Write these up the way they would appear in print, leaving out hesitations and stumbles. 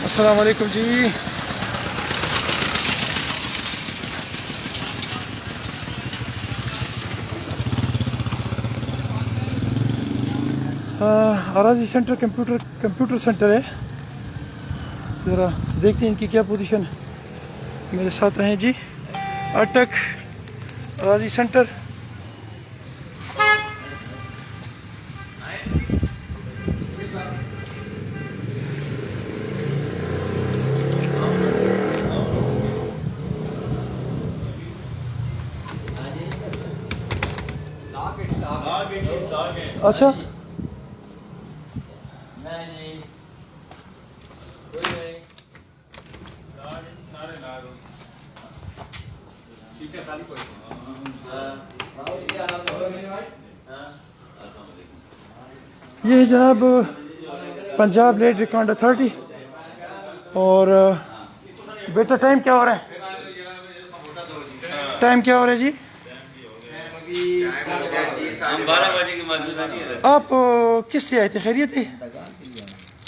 السلام علیکم جی. اراضی سینٹر کمپیوٹر سینٹر ہے. ذرا دیکھتے ہیں ان کی کیا پوزیشن. میرے ساتھ ہیں جی اٹک اراضی سینٹر. اچھا یہ ہے جناب پنجاب لینڈ ریکارڈ اتھارٹی. اور بیٹا ٹائم کیا ہو رہا ہے؟ ٹائم کیا ہو رہا ہے جی؟ 12 بجے کی مسجد ہے. آپ کس لیے آئے تھے؟ خیریت ہے؟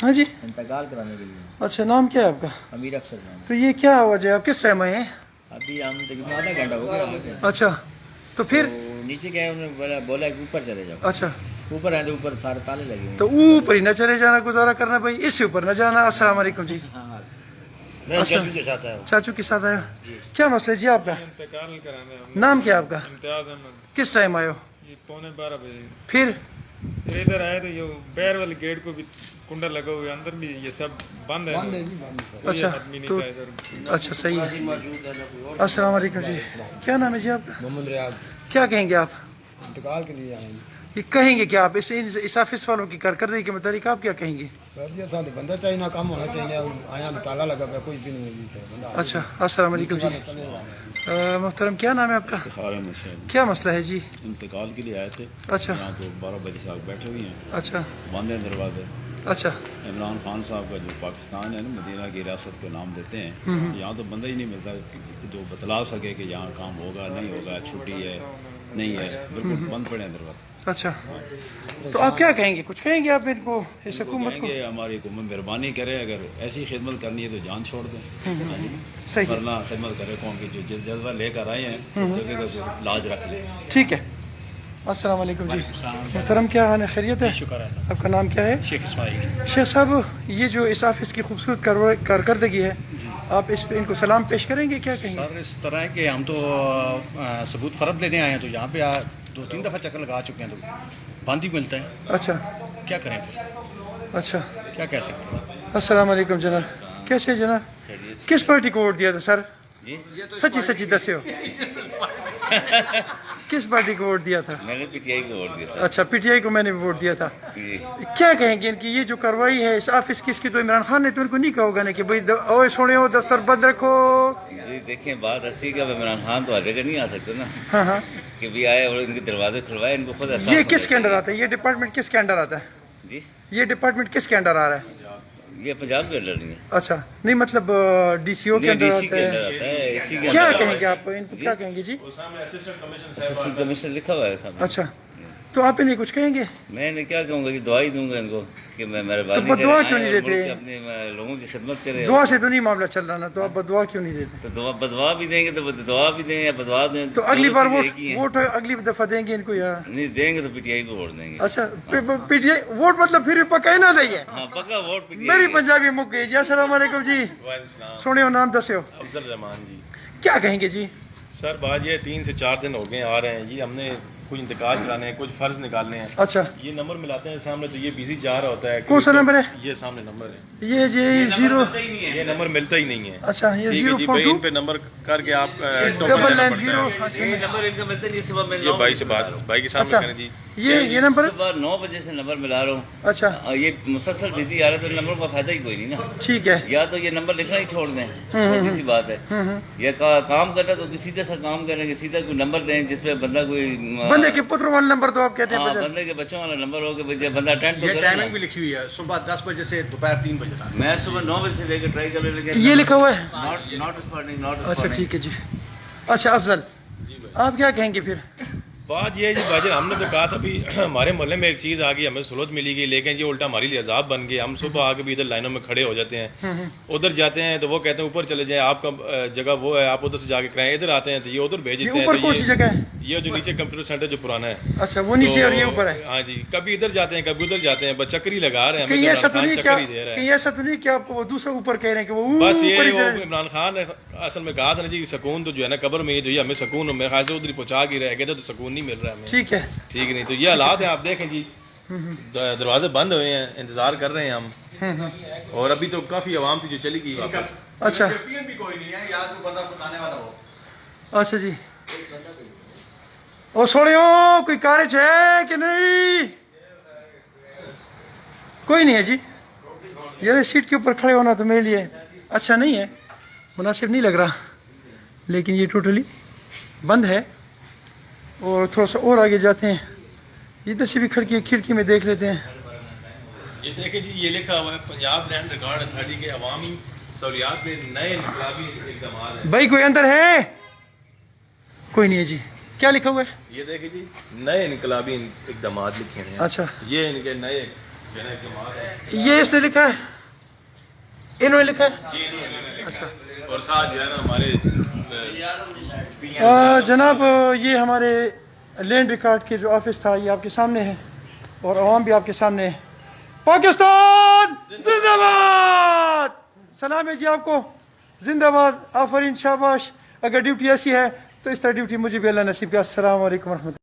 ہاں جی انتقال کرانے کے لیے. اچھا نام کیا ہے آپ کا؟ امیر افسر نام. تو یہ کیا وجہ ہے؟ آپ کس ٹائم آئے ہیں؟ ابھی ہم تقریباً آدھا گھنٹہ ہو گیا. اچھا تو پھر تو نیچے گئے انہوں نے بولا کہ اوپر چلے جاؤ. اچھا اوپر آئے تو اوپر سارے تالے لگے ہوئے. تو اوپر ہی نہ چلے جانا، گزارا کرنا بھائی، اس سے اوپر نہ جانا. السلام علیکم جی. میں چاچو کے ساتھ آیا ہوں. چاچو کے ساتھ آئے ہو؟ کیا مسئلہ ہے جی آپ کا؟ انتقال کرانے ہم نام کیا آپ کا؟ امتیاز احمد. کس ٹائم آئے ہو؟ یہ 12:15 بجے پھر ادھر آئے تو یہ بیر والے گیٹ کو بھی کنڈا لگا ہوا ہے، اندر بھی یہ سب بند ہے. کوئی اچھا آدمی نہیں تو تھا ادھر. اچھا صحیح ہے. السلام علیکم جی. کیا نام ہے جی آپ کا؟ محمد ریاض. کیا کہیں گے آپ؟ انتقال کے لیے آئے ہیں. یہ کہیں گے کیا آپ اس آفس والوں کی کارکردگی کے متعلق آپ کیا کہیں گے؟ جی سال بندہ چاہیے نہ کام ہونا چاہیے. آیا تالا لگا پہ کچھ بھی نہیں ہے. اچھا السلام علیکم جی. محترم کیا نام ہے آپ کا؟ کیا مسئلہ ہے جی؟ انتقال کے لیے آئے تھے. اچھا یہاں تو 12 بجے سے آگ بیٹھے ہوئے ہیں. اچھا بند ہیں دروازے. اچھا عمران خان صاحب کا جو پاکستان ہے نا، مدینہ کی ریاست کو نام دیتے ہیں. تو یہاں تو بندہ ہی نہیں ملتا جو بتلا سکے کہ یہاں کام ہوگا نہیں ہوگا، چھٹی ہے نہیں ہے. بالکل بند پڑے ہیں دروازے. اچھا تو آپ کیا کہیں گے؟ کچھ کہیں گے آپ ان کو، اس حکومت کہیں کو؟ گے ہماری حکومت مہربانی کرے، اگر ایسی خدمت کرنی ہے تو جان چھوڑ دیں. ہاں جی، صحیح ورنہ خدمت کرے قوم کی. جو جذبہ لے کر آئے ہیں اس جگہ کا لاج رکھ لیں. ٹھیک ہے. السلام علیکم جی. محترم کیا حال ہے؟ خیریت ہے؟ شکر ہے. آپ کا نام کیا ہے؟ شیخ اسماعیل. شیخ صاحب یہ جو اس آفس کی خوبصورت کارکردگی ہے، آپ اس پہ ان کو سلام پیش کریں گے؟ کیا کہیں گے؟ سر اس طرح ہے کہ ہم تو ثبوت فرد لینے آئے ہیں، تو یہاں پہ 2-3 دفعہ چکر لگا چکے ہیں تو بند ہی ملتا ہے. اچھا کیا کریں پھر؟ اچھا. کیا کہہ سکتے ہیں؟ السلام علیکم جناب. کیسے جناب؟ کس پارٹی کو ووٹ دیا تھا سر؟ سچی دسے ہو. کس پارٹی کو ووٹ دیا تھا؟ میں نے پی ٹی آئی کو ووٹ دیا تھا. اچھا پی ٹی آئی کو میں نے بھی ووٹ دیا تھا. جی کیا کہیں گے ان کی یہ جو کاروائی ہے اس آفس کی؟ اس کی تو عمران خان نے تو ان کو نہیں کہا ہوگا نا کہ بھائی اوے سونے ہو دفتر بند رکھو. جی دیکھیں بات ایسی کہ عمران خان تو ہر جگہ نہیں آ سکتے نا، ہاں ہاں. کہ بھی آئے اور ان کے دروازے کھلوائے. ان کو خود احساس یہ ہونا کس کے انڈر چاہیے. آتا ہے؟ یہ ڈپارٹمنٹ کس کے انڈر آتا ہے؟ جی یہ ڈپارٹمنٹ کس کے انڈر آ رہا ہے؟ یہ پنجاب کے انڈر نہیں ہے. اچھا نہیں مطلب ڈی سی او کے یہ انڈر ڈی سی آتا کے ہے. انڈر آتا ہے. اسی کے کیا اندر کہیں گے آپ ان کو؟ کیا کہیں گے جی؟ اسسٹنٹ کمشنر لکھا ہوا ہے صاحب. اچھا تو آپ انہیں کچھ کہیں گے؟ میں نے کیا کہوں گا کہ دعا ہی دوں گا ان کو کہ میں تو مہربانی بدعا کیوں نہیں دیتے؟ اپنے لوگوں کی خدمت کرے. دعا سے تو نہیں معاملہ چل رہا نا، تو آپ بدعا کیوں نہیں دیتے؟ تو دعا بدعا بھی دیں گے تو دعا بھی دیں یا بدعا دیں تو اگلی بار دونوں چیزیں ایک ہی ہیں. ووٹ اگلی دفعہ دیں گے ان کو یا نہیں دیں گے تو پی ٹی آئی کو ووٹ دیں گے. اچھا پی ٹی آئی ووٹ مطلب پھر پکا ہی نہ دئیے. ہاں پکا ووٹ پی ٹی میری آئی. پنجابی مک گئی جی. السلام علیکم جی. سونے ہو نام دسے ہو؟ افضل رحمان جی. کیا کہیں گے جی؟ سر بات یہ 3 سے 4 دن ہو گئے آ رہے ہیں جی. ہم نے کچھ انتقال کرانے ہیں، کچھ فرض نکالنے ہیں. اچھا یہ نمبر ملاتے ہیں سامنے تو یہ بزی جا رہا ہوتا ہے. کون سا نمبر ہے؟ یہ سامنے نمبر ہے. یہ جی زیرو. یہ نمبر ملتا ہی نہیں ہے. اچھا یہ ٹھیک ہے جی بھائی، 042 ان پہ نمبر کر کے آپ ڈبل نائن زیرو. یہ نمبر ان کا ملتا نہیں. صبح میں یہ بھائی سے بات بھائی کے سامنے اچھا کریں جی. یہ نمبر. صبح 9 بجے سے نمبر ملا رہا ہوں. اچھا یہ مسلسل بزی آ رہا ہے تو نمبر کا فائدہ ہی کوئی نہیں نا. ٹھیک ہے. یا تو یہ نمبر لکھنا ہی چھوڑ دیں، چھوٹی سی بات ہے. یہ کام کرنا تو سیدھا سا کام کریں کہ سیدھا کوئی نمبر دیں جس پہ بندہ کوئی بندے کے پتر والا نمبر تو آپ کہتے ہیں بندے کے بچوں والا نمبر ہو کہ بندہ اٹینڈ تو یہ کرے. ٹائمنگ بھی لکھی ہوئی ہے، صبح 10 بجے سے دوپہر 3 بجے تک. میں صبح 9 بجے سے لے کے ٹرائی کر رہے لیکن یہ لکھا ہوا ہے. Not responding. اچھا ٹھیک ہے جی. اچھا افضل آپ کیا کہیں گے پھر؟ بات یہ ہے جی باجر ہم نے تو کہا تھا بھی ہمارے محلے میں ایک چیز آ گئی ہمیں سہولت ملی گئی لیکن یہ الٹا ہمارے لیے عذاب بن گیا. ہم صبح آ کے بھی ادھر لائنوں میں کھڑے ہو جاتے ہیں, ادھر جاتے ہیں تو وہ کہتے ہیں اوپر چلے جائیں آپ کا جگہ وہ ہے آپ ادھر سے جا کے کرائیں, ادھر آتے ہیں تو یہ ادھر بھیج دیتے ہیں. اوپر کون سی جگہ ہے؟ یہ جو نیچے کمپیوٹر سینٹر جو پرانا ہے. اچھا وہ نیچے اور یہ اوپر ہے. ہاں جی, کبھی ادھر جاتے ہیں کبھی ادھر جاتے ہیں, بس چکری لگا رہے ہیں کہیں ہمیں. ایسا تو نہیں چکر ہی دے رہا ہے. کہیں ایسا تو نہیں کہ آپ کو وہ دوسرا اوپر کہہ رہے ہیں کہ وہ بس یہ اوپر ہی وہ چلے؟ عمران خان نے اصل میں کہا تھا نا جی سکون تو جو ہے نا قبر میں ہی, تو یہ ہمیں سکون میرے خیال سے ادھر ہی پہنچا کے رہ گئے تو سکون نہیں مل رہا ہمیں. ٹھیک ہے ٹھیک نہیں تو یہ حالات ہیں آپ دیکھیں جی, دروازے بند ہوئے ہیں, انتظار کر رہے ہیں ہم. اور ابھی تو کافی عوام تھی جو چلی گئی واپس. اچھا بھی کوئی نہیں ہے, یا کوئی بندہ بتانے والا ہو. اچھا جی, اور سوڑیوں کوئی کارج ہے کہ نہیں؟ کوئی نہیں ہے جی. یہ سیٹ کے اوپر کھڑے ہونا تو میرے لیے اچھا نہیں ہے, مناسب نہیں لگ رہا, لیکن یہ ٹوٹلی بند ہے. اور تھوڑا سا اور آگے جاتے ہیں, ادھر سے بھی کھڑکی میں دیکھ لیتے ہیں. یہ دیکھیں جی یہ لکھا ہوا ہے پنجاب لینڈ ریکارڈ اتھارٹی کے عوامی سہولیات میں نئے انقلابی اقدامات ہیں. بھائی کوئی اندر ہے؟ کوئی نہیں ہے جی. کیا لکھا ہوا ہے؟ یہ دیکھیں جی نئے انقلابی اقدامات لکھے ہیں. اچھا یہ ان کے نئے اقدامات ہیں. یہ اس نے لکھا ہے, انہوں نے لکھا ہے. یہ انہوں نے لکھا ہے. اور ساتھ جو ہے نا ہمارے جناب یہ ہمارے لینڈ ریکارڈ کے جو آفس تھا یہ آپ کے سامنے ہے, اور عوام بھی آپ کے سامنے ہے. پاکستان زندہ باد. سلام ہے جی آپ کو, زندہ باد, آفرین, شاباش. اگر ڈیوٹی ایسی ہے تو اس طرح ڈیوٹی مجھے بھی اللہ نصیب کیا. السلام علیکم ورحمۃ اللہ.